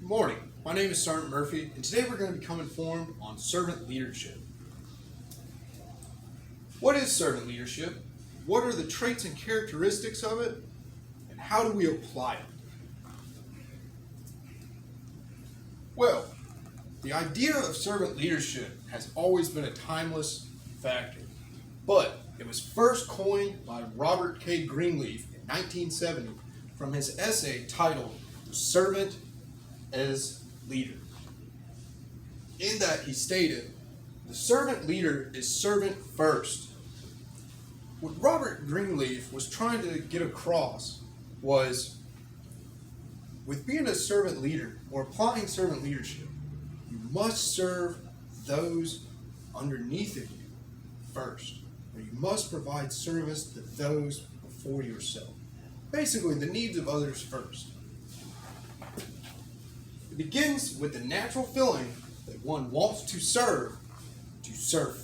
Good morning. My name is Sergeant Murphy, and today we're going to become informed on servant leadership. What is servant leadership? What are the traits and characteristics of it? And how do we apply it? Well, the idea of servant leadership has always been a timeless factor, but it was first coined by Robert K. Greenleaf in 1970 from his essay titled Servant as Leader. In that he stated, the servant leader is servant first. What Robert Greenleaf was trying to get across was, with being a servant leader or applying servant leadership, you must serve those underneath of you first, or you must provide service to those before yourself. Basically, the needs of others first. It begins with the natural feeling that one wants to serve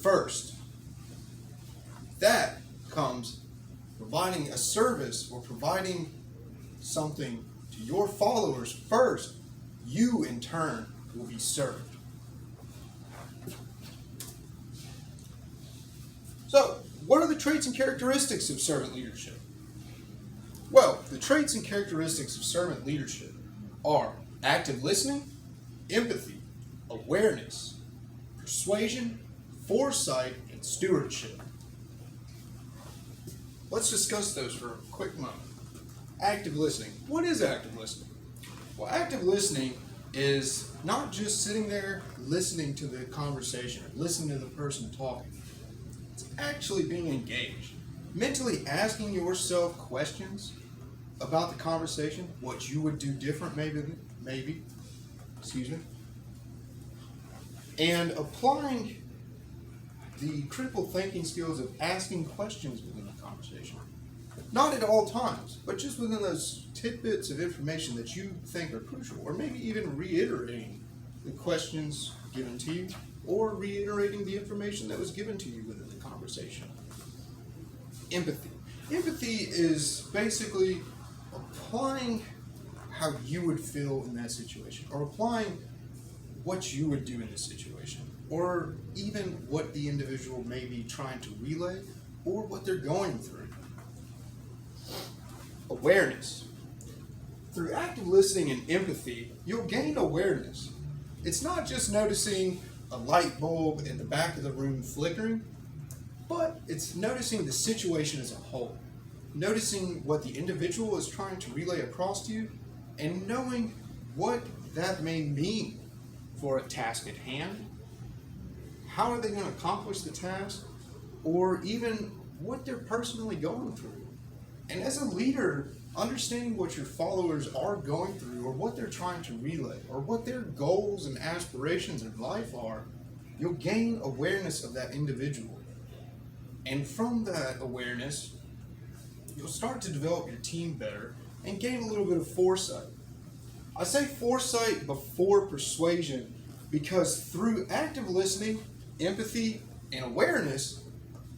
first. That comes providing a service or providing something to your followers first. You, in turn, will be served. So, what are the traits and characteristics of servant leadership? Well, the traits and characteristics of servant leadership are active listening, empathy, awareness, persuasion, foresight, and stewardship. Let's discuss those for a quick moment. Active listening. What is active listening? Well, active listening is not just sitting there listening to the conversation or listening to the person talking. It's actually being engaged. Mentally asking yourself questions about the conversation, what you would do different maybe, and applying the critical thinking skills of asking questions within the conversation. Not at all times, but just within those tidbits of information that you think are crucial, or maybe even reiterating the questions given to you, or reiterating the information that was given to you within the conversation. Empathy. Empathy is basically applying how you would feel in that situation, or applying what you would do in this situation, or even what the individual may be trying to relay, or what they're going through. Awareness. Through active listening and empathy, you'll gain awareness. It's not just noticing a light bulb in the back of the room flickering, but it's noticing the situation as a whole. Noticing what the individual is trying to relay across to you, and knowing what that may mean for a task at hand. How are they going to accomplish the task, or even what they're personally going through. And as a leader, understanding what your followers are going through, or what they're trying to relay, or what their goals and aspirations in life are, you'll gain awareness of that individual. And from that awareness, you'll start to develop your team better and gain a little bit of foresight. I say foresight before persuasion because through active listening, empathy, and awareness,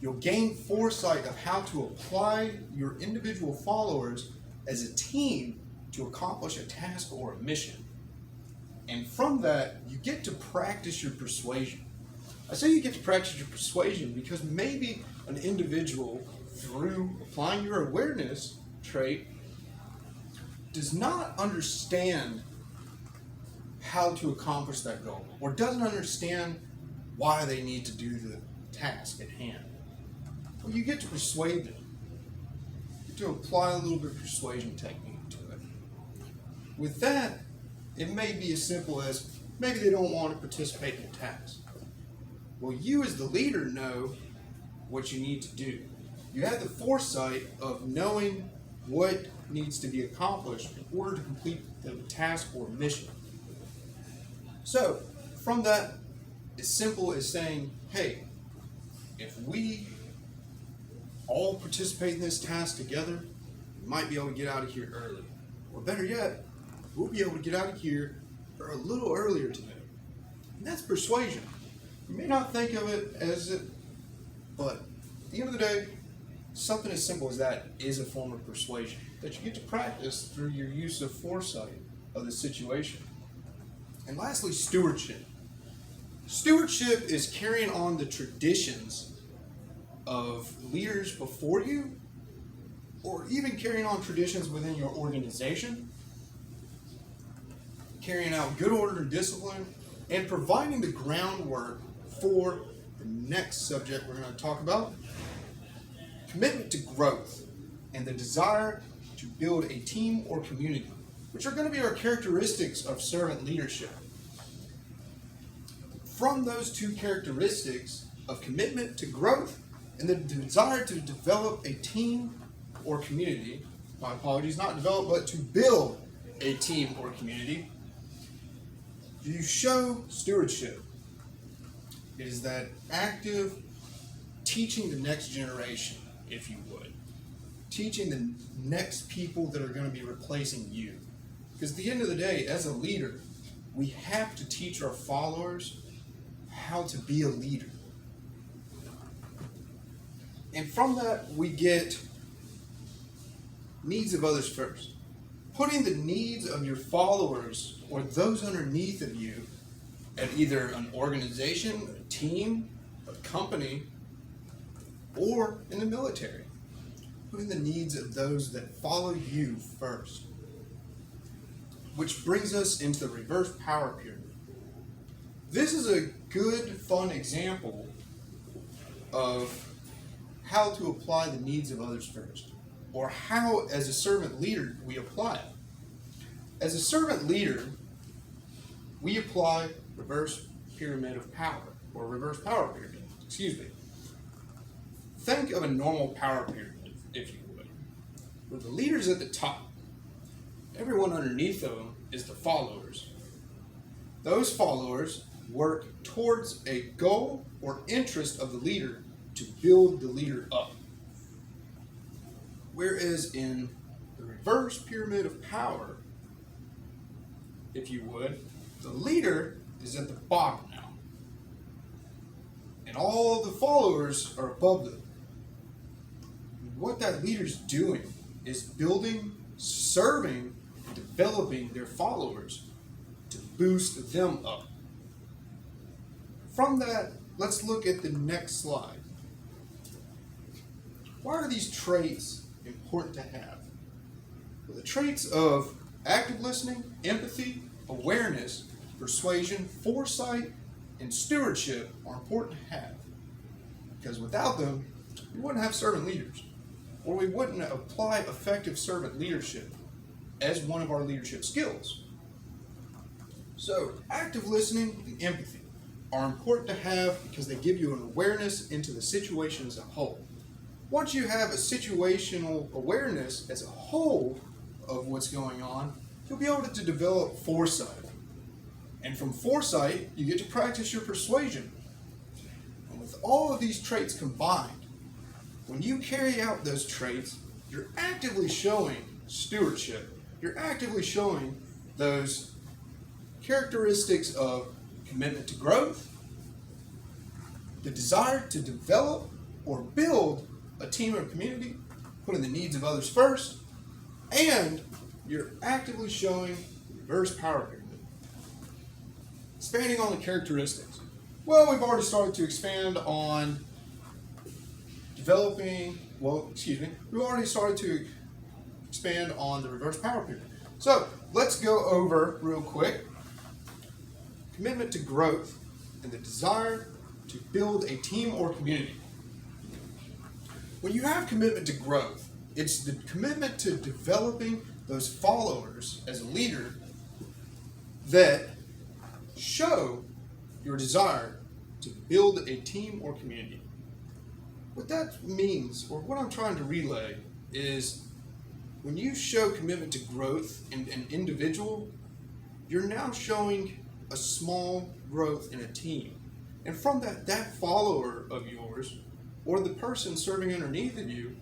you'll gain foresight of how to apply your individual followers as a team to accomplish a task or a mission. And from that, you get to practice your persuasion. I say you get to practice your persuasion because maybe an individual, through applying your awareness trait, does not understand how to accomplish that goal, or doesn't understand why they need to do the task at hand. Well, you get to persuade them. You get to apply a little bit of persuasion technique to it. With that, it may be as simple as maybe they don't want to participate in the task. Well, you as the leader know what you need to do. You have the foresight of knowing what needs to be accomplished in order to complete the task or mission. So, from that, as simple as saying, hey, if we all participate in this task together, we might be able to get out of here early. Or better yet, we'll be able to get out of here a little earlier today. And that's persuasion. You may not think of it as it, but at the end of the day, something as simple as that is a form of persuasion that you get to practice through your use of foresight of the situation. And lastly, stewardship. Stewardship is carrying on the traditions of leaders before you, or even carrying on traditions within your organization, carrying out good order and discipline, and providing the groundwork for the next subject we're going to talk about: commitment to growth and the desire to build a team or community, which are going to be our characteristics of servant leadership. From those two characteristics of commitment to growth and the desire to develop a team or community, my apologies, not develop, but to build a team or community, you show stewardship. It is that active teaching the next generation, if you would. Teaching the next people that are going to be replacing you. Because at the end of the day, as a leader, we have to teach our followers how to be a leader. And from that, we get needs of others first. Putting the needs of your followers or those underneath of you at either an organization, a team, a company, or in the military. Putting the needs of those that follow you first. Which brings us into the reverse power pyramid. This is a good, fun example of how to apply the needs of others first, or how, as a servant leader, we apply it. As a servant leader, we apply reverse pyramid of power, or reverse power pyramid, excuse me. Think of a normal power pyramid, if you would, with the leaders at the top. Everyone underneath them is the followers. Those followers work towards a goal or interest of the leader to build the leader up. Whereas in the reverse pyramid of power, if you would, the leader is at the bottom now. And all the followers are above them. What that leader's doing is building, serving, and developing their followers to boost them up. From that, let's look at the next slide. Why are these traits important to have? Well, the traits of active listening, empathy, awareness, persuasion, foresight, and stewardship are important to have. Because without them, we wouldn't have servant leaders, or we wouldn't apply effective servant leadership as one of our leadership skills. So, active listening and empathy are important to have because they give you an awareness into the situation as a whole. Once you have a situational awareness as a whole of what's going on, you'll be able to develop foresight. And from foresight, you get to practice your persuasion. And with all of these traits combined, when you carry out those traits, you're actively showing stewardship. You're actively showing those characteristics of commitment to growth, the desire to develop or build a team or community, putting the needs of others first, and you're actively showing reverse power pyramid. Expanding on the characteristics. Well, we've already started to expand on we've already started to expand on the reverse power pyramid. So let's go over real quick. Commitment to growth and the desire to build a team or community. When you have commitment to growth, it's the commitment to developing those followers as a leader that show your desire to build a team or community. What that means, or what I'm trying to relay, is when you show commitment to growth in an individual, you're now showing a small growth in a team. And from that follower of yours, or the person serving underneath of you,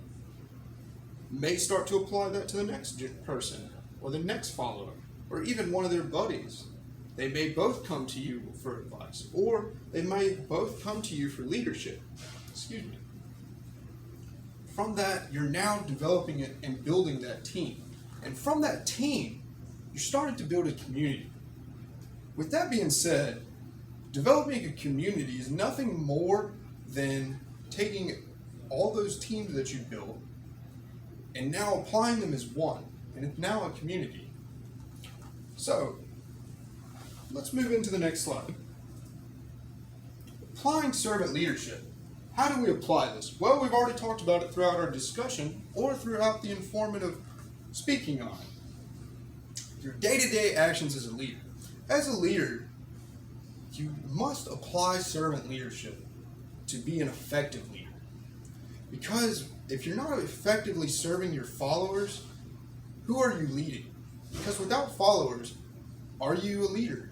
may start to apply that to the next person, or the next follower, or even one of their buddies. They may both come to you for advice, or they may both come to you for leadership. Excuse me. From that, you're now developing it and building that team. And from that team, you're starting to build a community. With that being said, developing a community is nothing more than taking all those teams that you built and now applying them as one, and it's now a community. So, let's move into the next slide. Applying servant leadership. How do we apply this? Well, we've already talked about it throughout our discussion or throughout the informative speaking on it. Your day-to-day actions as a leader. As a leader, you must apply servant leadership to be an effective leader. Because if you're not effectively serving your followers, who are you leading? Because without followers, are you a leader?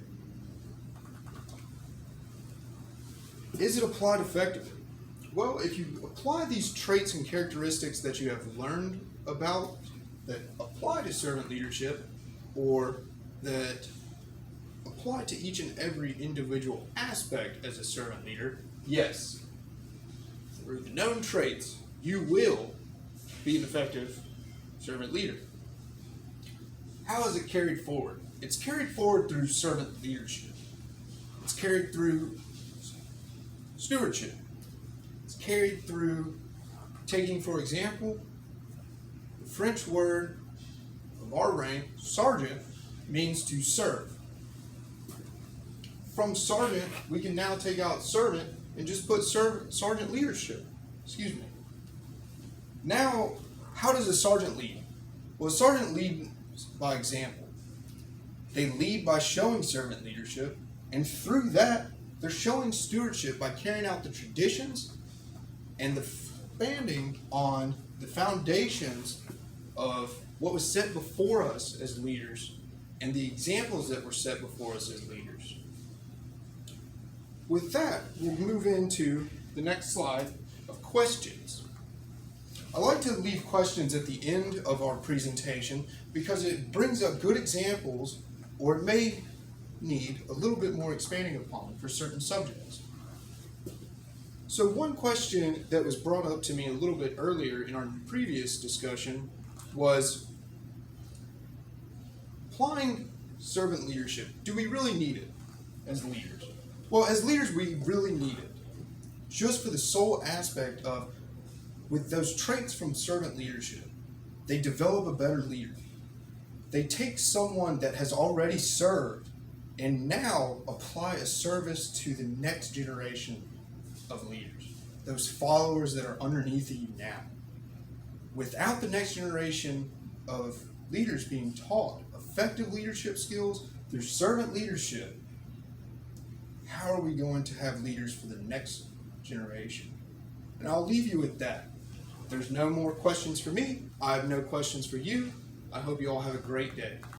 Is it applied effectively? Well, if you apply these traits and characteristics that you have learned about that apply to servant leadership, or that apply to each and every individual aspect as a servant leader, yes, through the known traits, you will be an effective servant leader. How is it carried forward? It's carried forward through servant leadership. It's carried through stewardship. It's carried through taking, for example, the French word of our rank, sergeant, means to serve. From sergeant, we can now take out servant and just put sergeant leadership. Excuse me. Now, how does a sergeant lead? Well, a sergeant leads by example. They lead by showing servant leadership, and through that, they're showing stewardship by carrying out the traditions and the expanding on the foundations of what was set before us as leaders and the examples that were set before us as leaders. With that, we'll move into the next slide of questions. I like to leave questions at the end of our presentation because it brings up good examples, or it may need a little bit more expanding upon for certain subjects. So one question that was brought up to me a little bit earlier in our previous discussion was applying servant leadership. Do we really need it as leaders? Well, as leaders, we really need it. Just for the sole aspect of, with those traits from servant leadership, they develop a better leader. They take someone that has already served and now apply a service to the next generation of leaders, those followers that are underneath you now. Without the next generation of leaders being taught effective leadership skills through servant leadership, how are we going to have leaders for the next generation? And I'll leave you with that. There's no more questions for me. I have no questions for you. I hope you all have a great day.